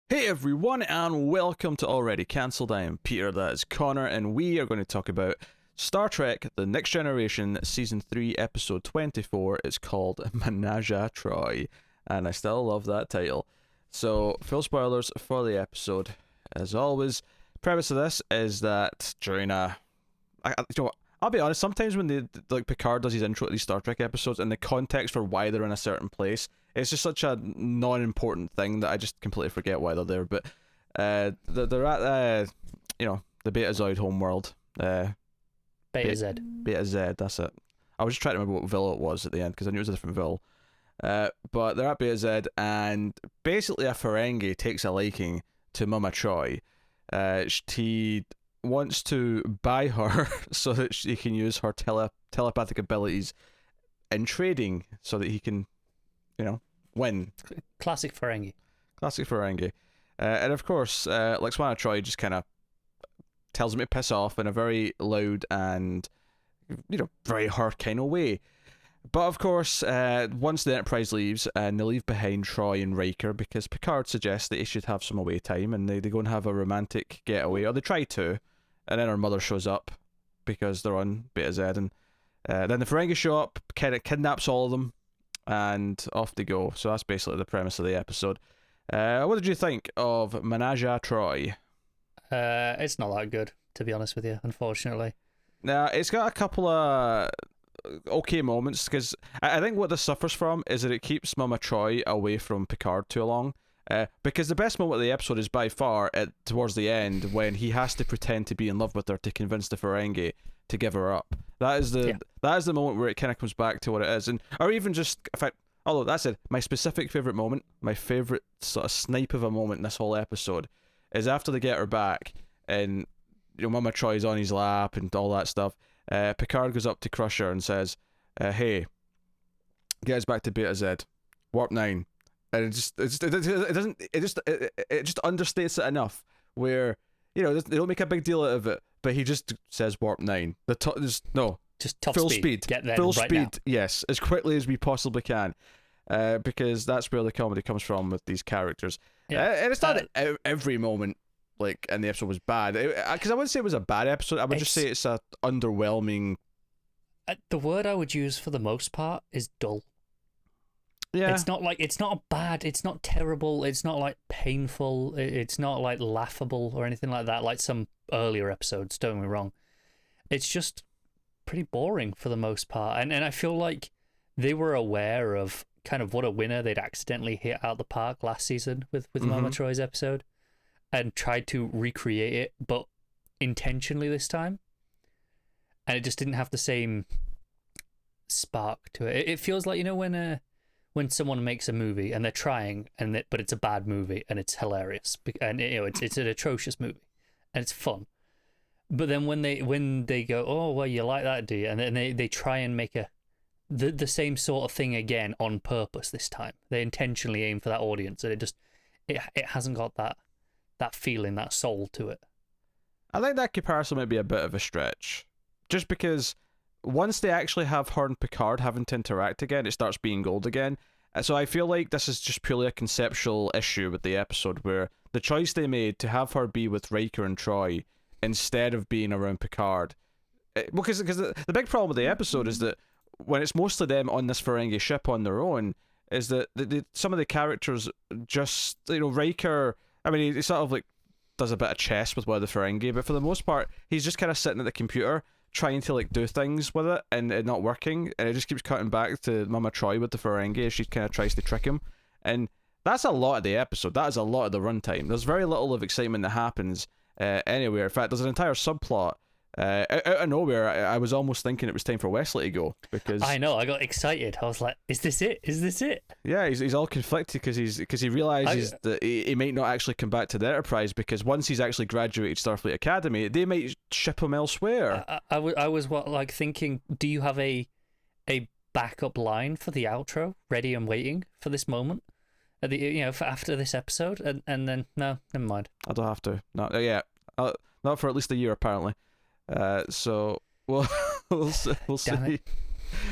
Hey everyone, and welcome to Already Cancelled. I am Peter, that is Connor, and we are going to talk about Star Trek The Next Generation, Season 3, Episode 24. It's called Ménage à Troi, and I still love that title. So, full spoilers for the episode. As always, premise of this is that during I'll be honest, sometimes when Picard does his intro to these Star Trek episodes, and the context for why they're in a certain place, it's just such a non-important thing that I just completely forget why they're there. But they're at the Betazoid homeworld. Beta Z. Beta Z, that's it. I was just trying to remember what Ville it was at the end because I knew it was a different Ville. But they're at Beta Z, and basically a Ferengi takes a liking to Mama Troi. He wants to buy her so that she can use her telepathic abilities in trading so that he can, win. Classic Ferengi. And of course, Lexwana Troi just kind of tells him to piss off in a very loud and, very her kind of way. But of course, once the Enterprise leaves, and they leave behind Troi and Riker because Picard suggests that he should have some away time, and they go and have a romantic getaway, or they try to, and then her mother shows up because they're on Beta Z, and then the Ferengi show up, kidnaps all of them, and off they go. So that's basically the premise of the episode. What did you think of Ménage à Troi? It's not that good, to be honest with you, unfortunately. Now, it's got a couple of okay moments, because I think what this suffers from is that it keeps Mama Troi away from Picard too long. Because the best moment of the episode is by far towards the end, when he has to pretend to be in love with her to convince the Ferengi to give her up. That is the moment where it kind of comes back to what it is, or even just, in fact, although that's it, my specific favorite moment, my favorite sort of snipe of a moment in this whole episode, is after they get her back, and Mama Troy's on his lap and all that stuff. Picard goes up to Crusher and says, "Hey, get us back to Beta Z, Warp 9." And it just understates it enough where they don't make a big deal out of it, but he just says Warp 9. Just top full speed. Get there full right speed. Now. Yes, as quickly as we possibly can, because that's where the comedy comes from with these characters. Yeah. And it's not every moment in the episode was bad, because I wouldn't say it was a bad episode. I would just say it's a underwhelming. The word I would use for the most part is dull. Yeah, it's not terrible, it's not like painful, it's not like laughable or anything like that, like some earlier episodes, don't get me wrong. It's just pretty boring for the most part, and I feel like they were aware of kind of what a winner they'd accidentally hit out the park last season with Mama Troy's episode, and tried to recreate it, but intentionally this time, and it just didn't have the same spark to it. It feels like, when someone makes a movie and they're trying, but it's a bad movie and it's hilarious, and it's an atrocious movie and it's fun, but then when they go, "Oh well, you like that, do you?" and then they try and make the same sort of thing again on purpose this time. They intentionally aim for that audience, and it hasn't got that feeling, that soul to it. I think that comparison might be a bit of a stretch, just because once they actually have her and Picard having to interact again, it starts being gold again. So I feel like this is just purely a conceptual issue with the episode, where the choice they made to have her be with Riker and Troi instead of being around Picard. Because the big problem with the episode is that when it's mostly them on this Ferengi ship on their own, is that some of the characters just, Riker, I mean, he sort of like does a bit of chess with one of the Ferengi, but for the most part, he's just kind of sitting at the computer trying to do things with it, and it not working, and it just keeps cutting back to Mama Troi with the Ferengi as she kind of tries to trick him, and that's a lot of the episode. That is a lot of the runtime. There's very little of excitement that happens anywhere. In fact, there's an entire subplot out of nowhere. I was almost thinking it was time for Wesley to go, because I know, I got excited. I was like, "Is this it? Is this it?" Yeah, he's all conflicted because he realizes that he might not actually come back to the Enterprise, because once he's actually graduated Starfleet Academy, they might ship him elsewhere. I was thinking, do you have a backup line for the outro ready and waiting for this moment? For after this episode, and then no, never mind. I don't have to. Not for at least a year apparently. So we'll see.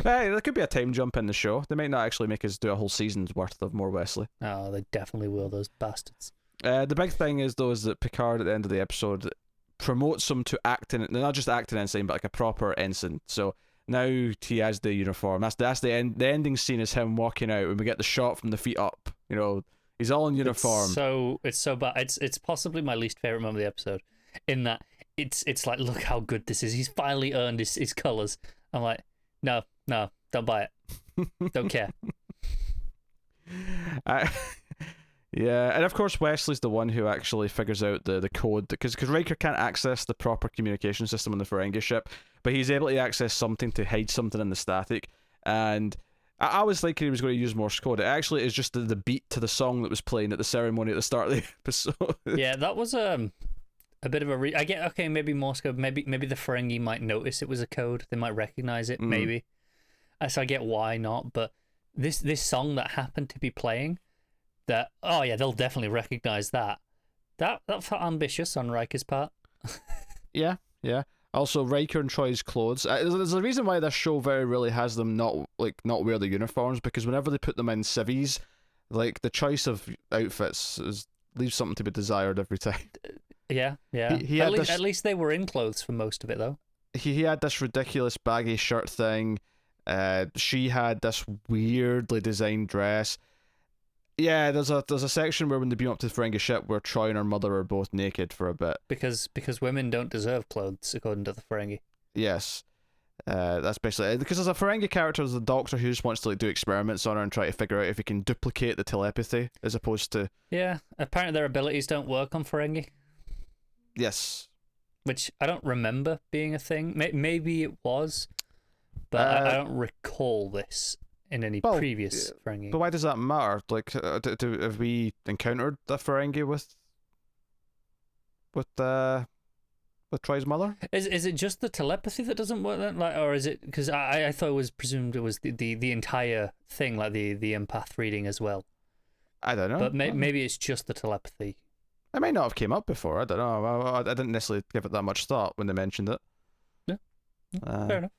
Hey, there could be a time jump in the show. They might not actually make us do a whole season's worth of more Wesley. Oh, they definitely will, those bastards. The big thing is though is that Picard at the end of the episode promotes him to acting, not just acting ensign, but like a proper ensign. So now he has the uniform. That's the end. The ending scene is him walking out, and we get the shot from the feet up. You know, he's all in uniform. It's so bad. It's possibly my least favorite moment of the episode. In that it's like, look how good this is. He's finally earned his colors. I'm like, no, don't buy it. Don't care. Yeah, and of course Wesley's the one who actually figures out the code, because Riker can't access the proper communication system on the Ferengi ship, but he's able to access something to hide something in the static. And I was thinking he was going to use Morse code. It actually is just the beat to the song that was playing at the ceremony at the start of the episode. Yeah, that was a bit of a I get, okay, maybe Morse code, maybe the Ferengi might notice it was a code, they might recognize it, maybe. So I get why not, but this song that happened to be playing, that, oh yeah, they'll definitely recognize that. That felt ambitious on Riker's part. Yeah. Also, Riker and Troi's clothes. There's a reason why this show very rarely has them not wear the uniforms, because whenever they put them in civvies, like the choice of outfits leaves something to be desired every time. Yeah. At least they were in clothes for most of it, though. He had this ridiculous baggy shirt thing. She had this weirdly designed dress. Yeah, there's a section where when they beam up to the Ferengi ship where Troi and her mother are both naked for a bit. Because women don't deserve clothes, according to the Ferengi. Yes. That's basically it. Because there's a Ferengi character, there's a doctor who just wants to do experiments on her and try to figure out if he can duplicate the telepathy, as opposed to... Yeah, apparently their abilities don't work on Ferengi. Yes. Which I don't remember being a thing. Maybe it was, but I don't recall this in any previous Ferengi. But why does that matter? Like, have we encountered the Ferengi with Troi's mother? Is it just the telepathy that doesn't work then? Like, or is it, because I thought it was presumed it was the entire thing, like the empath reading as well. I don't know. But maybe it's just the telepathy. It might not have came up before. I don't know. I didn't necessarily give it that much thought when they mentioned it. Yeah. Fair enough.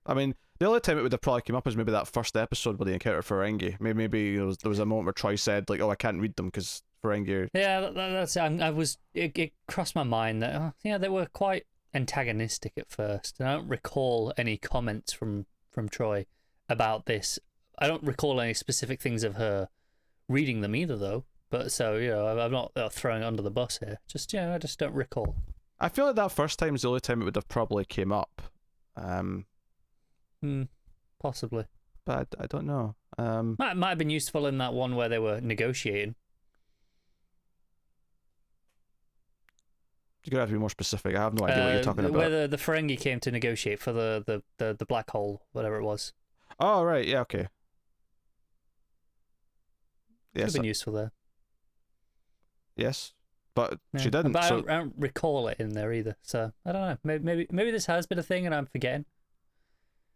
I mean, the only time it would have probably come up is maybe that first episode where they encountered Ferengi. Maybe there was a moment where Troi said, like, "Oh, I can't read them because Ferengi." Yeah, that's it. It crossed my mind that they were quite antagonistic at first. And I don't recall any comments from Troi about this. I don't recall any specific things of her reading them either, though. But so, I'm not throwing it under the bus here. I just don't recall. I feel like that first time is the only time it would have probably came up. Possibly. But I don't know. Might have been useful in that one where they were negotiating. You're going to have to be more specific. I have no idea what you're talking about. Where the Ferengi came to negotiate for the black hole, whatever it was. Oh, right. Yeah, okay. Could have been useful there. Yes, but she didn't. But I don't recall it in there either. So I don't know. Maybe this has been a thing and I'm forgetting.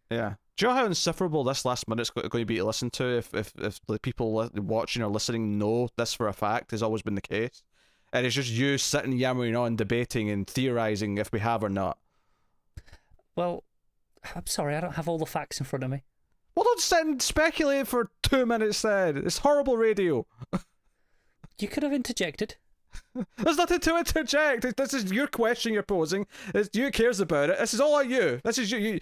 Yeah. Do you know how insufferable this last minute's going to be to listen to if the people watching or listening know this for a fact has always been the case, and it's just you sitting yammering on, debating and theorizing if we have or not. Well, I'm sorry, I don't have all the facts in front of me. Well, don't sit and speculate for 2 minutes then. It's horrible radio. You could have interjected. There's nothing to interject. This is your question you're posing. It's you cares about it. This is all on you. This is you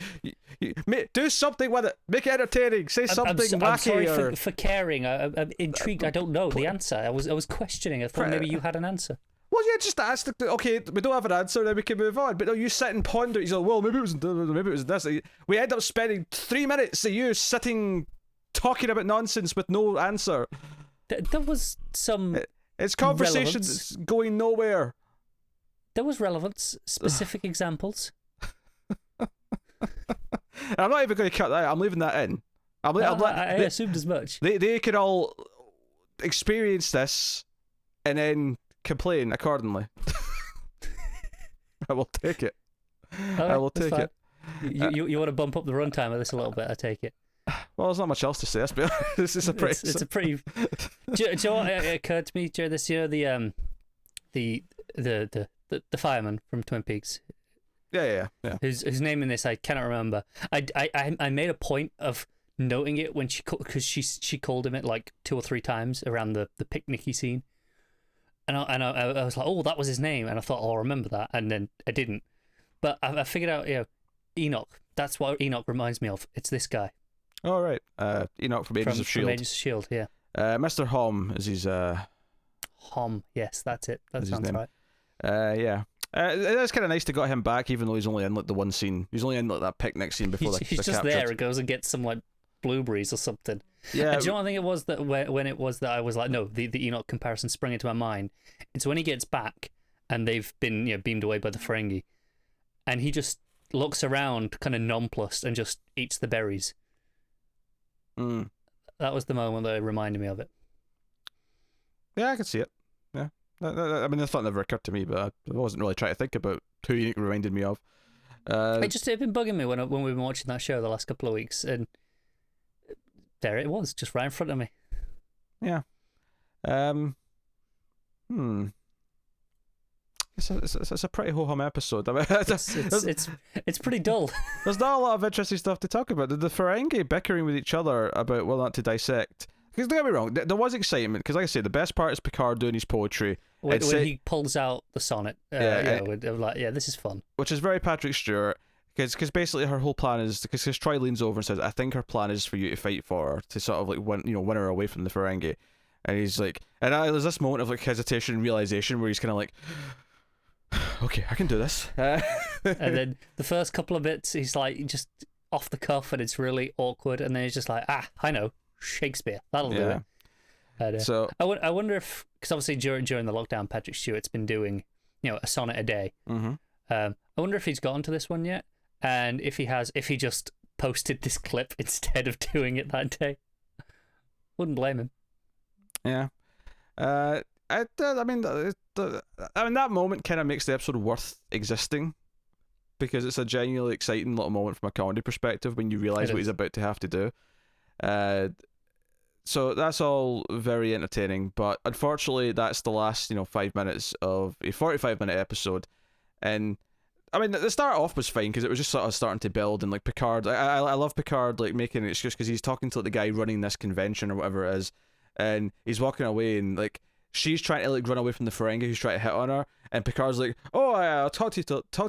do something with it. Make it entertaining. Say something wacky. I'm sorry for caring. I'm intrigued. I don't know the answer. I was questioning. I thought maybe you had an answer. Well, yeah, just ask. Okay, we don't have an answer, then we can move on. But no, you sit and ponder. You say, well, maybe it was this. We end up spending 3 minutes of you sitting talking about nonsense with no answer. There was some. It's conversations going nowhere. There was relevance, specific examples. I'm not even going to cut that out. I'm leaving that in. I assumed as much. They could all experience this and then complain accordingly. I will take it. Right, I will take it. You want to bump up the runtime of this a little bit? I take it. Well, there's not much else to say. This is a pretty. It's a pretty. Do you know what occurred to me during this? The fireman from Twin Peaks. Yeah. Whose name in this I cannot remember. I made a point of noting it when because she called him it like 2 or 3 times around the picnicky scene. I was like, oh, that was his name, and I thought, oh, I'll remember that, and then I didn't. But I figured out, Enoch. That's what Enoch reminds me of. It's this guy. Oh, right. Enoch from Agents of S.H.I.E.L.D. From Agents of S.H.I.E.L.D., yeah. Mr. Hom is his... Hom, yes, that's it. That sounds right. Yeah. It's kind of nice to got him back, even though he's only in like the one scene. He's only in like that picnic scene before he's just captured. there and goes and gets some like blueberries or something. Yeah. And do you know what I think it was that when it was that I was like, no, the Enoch comparison sprang into my mind. It's when he gets back and they've been beamed away by the Ferengi, and he just looks around, kind of nonplussed, and just eats the berries. That was the moment that reminded me of it. Yeah, I could see it. Yeah. I mean, the thought never occurred to me, but I wasn't really trying to think about who Enoch reminded me of. It had been bugging me when we've been watching that show the last couple of weeks, and there it was, just right in front of me. Yeah. It's a pretty ho-hum episode. I mean, it's pretty dull. There's not a lot of interesting stuff to talk about. The Ferengi bickering with each other about whether or not to dissect. Because don't get me wrong, there was excitement. Because like I say, the best part is Picard doing his poetry. When he pulls out the sonnet, this is fun. Which is very Patrick Stewart. Because basically her whole plan is, because Troi leans over and says, I think her plan is for you to fight for her, to sort of like win her away from the Ferengi. And he's like, and there's this moment of like hesitation and realization where he's kind of like, okay, I can do this. And then the first couple of bits, he's like just off the cuff, and it's really awkward. And then he's just like, I know, Shakespeare, that'll do it. And, so I wonder if, because obviously during the lockdown, Patrick Stewart's been doing a sonnet a day. Mm-hmm. I wonder if he's gotten to this one yet, and if he has, if he just posted this clip instead of doing it that day. Wouldn't blame him. Yeah. I mean, that moment kind of makes the episode worth existing, because it's a genuinely exciting little moment from a comedy perspective when you realise what he's about to have to do. So that's all very entertaining, but unfortunately that's the last 5 minutes of a 45-minute episode. And I mean, the start off was fine because it was just sort of starting to build, and like Picard, I love Picard like making an excuse because he's talking to like the guy running this convention or whatever it is, and he's walking away, and like she's trying to like run away from the Ferengi who's trying to hit on her, and Picard's like, "Oh, I'll talk to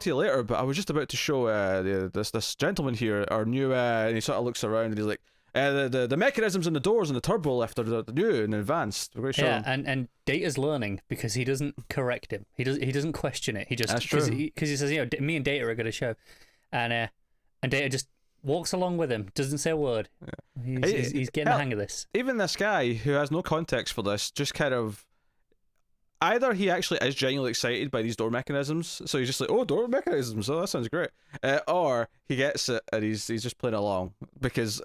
you later, but I was just about to show this gentleman here our new," and he sort of looks around and he's like, the mechanisms and the doors and the turbo lift are new and advanced. We're going to show him. and Data's learning because he doesn't correct him. He doesn't question it. He just, because he says, me and Data are going to show, and Data just walks along with him, doesn't say a word. Yeah. He's getting the hang of this. Even this guy who has no context for this just kind of, either he actually is genuinely excited by these door mechanisms, so he's just like, oh, door mechanisms, oh, that sounds great, or he gets it and he's just playing along because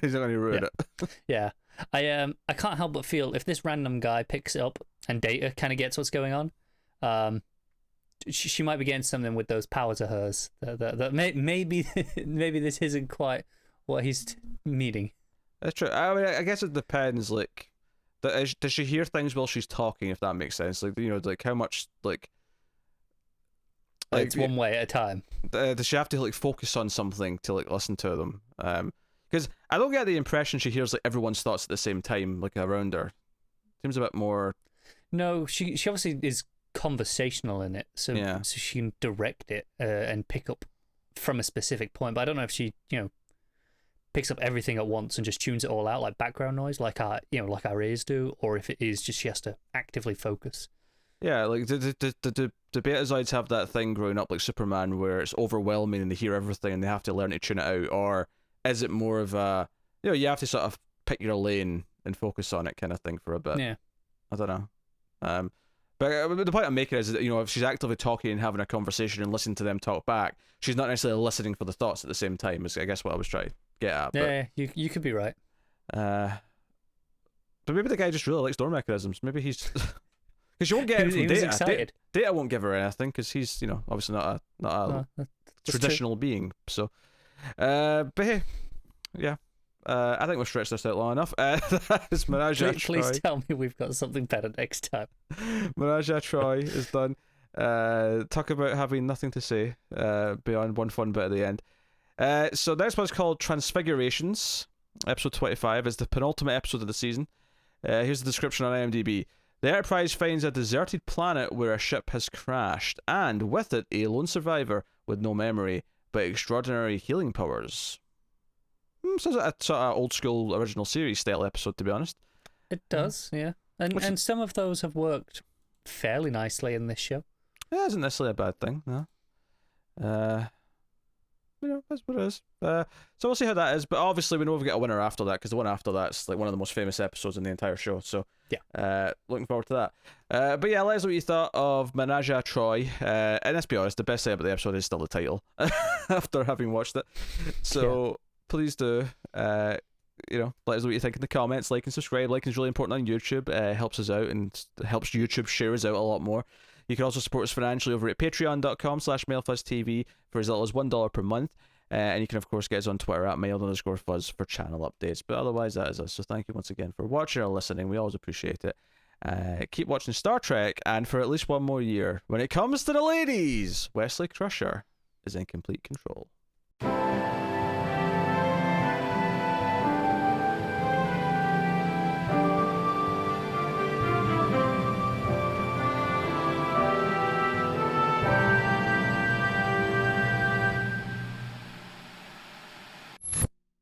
he's not going to ruin it. Yeah, I can't help but feel if this random guy picks it up and Data kind of gets what's going on, she might be getting something with those powers of hers. That maybe this isn't quite what he's meaning. That's true. I mean, I guess it depends. Like, does she hear things while she's talking? If that makes sense. Like, like how much like it's one way at a time. Does she have to like focus on something to like listen to them? Because I don't get the impression she hears like everyone's thoughts at the same time, like around her. Seems a bit more. No, she obviously is conversational in it, so she can direct it and pick up from a specific point. But I don't know if she picks up everything at once and just tunes it all out like background noise, like our ears do, or if it is just she has to actively focus. Yeah, like the Betazoids have that thing growing up like Superman where it's overwhelming and they hear everything and they have to learn to tune it out, or is it more of a you have to sort of pick your lane and focus on it kind of thing for a bit? Yeah, I don't know. But the point I'm making is that if she's actively talking and having a conversation and listening to them talk back, she's not necessarily listening for the thoughts at the same time. Is I guess what I was trying to get at. Yeah, you could be right. But maybe the guy just really likes door mechanisms. Maybe he's because you won't get it from Data. Excited. Data won't give her anything because he's obviously not a traditional being. So, but hey, yeah. I think we've stretched this out long enough. That's Ménage à Troi. Please tell me we've got something better next time. Ménage à Troi is done. Talk about having nothing to say beyond one fun bit at the end. So next one's called Transfigurations. Episode 25 is the penultimate episode of the season. Here's the description on IMDb. The Enterprise finds a deserted planet where a ship has crashed, and with it, a lone survivor with no memory, but extraordinary healing powers. Sounds like a sort of old school original series style episode, to be honest. It does, yeah. And some of those have worked fairly nicely in this show. Yeah, isn't necessarily a bad thing, no. That's what it is. So we'll see how that is. But obviously, we know we've got a winner after that, because the one after that's like one of the most famous episodes in the entire show. So yeah, looking forward to that. But yeah, let us know what you thought of Ménage à Troi. And let's be honest, the best thing about the episode is still the title. After having watched it, so please do. Let us know what you think in the comments. Like and subscribe. Liking is really important on YouTube. Helps us out and helps YouTube share us out a lot more. You can also support us financially over at patreon.com/MailFuzzTV for as little as $1 per month. And you can, of course, get us on Twitter at mail_fuzz for channel updates. But otherwise, that is us. So thank you once again for watching or listening. We always appreciate it. Keep watching Star Trek, and for at least one more year. When it comes to the ladies, Wesley Crusher is in complete control.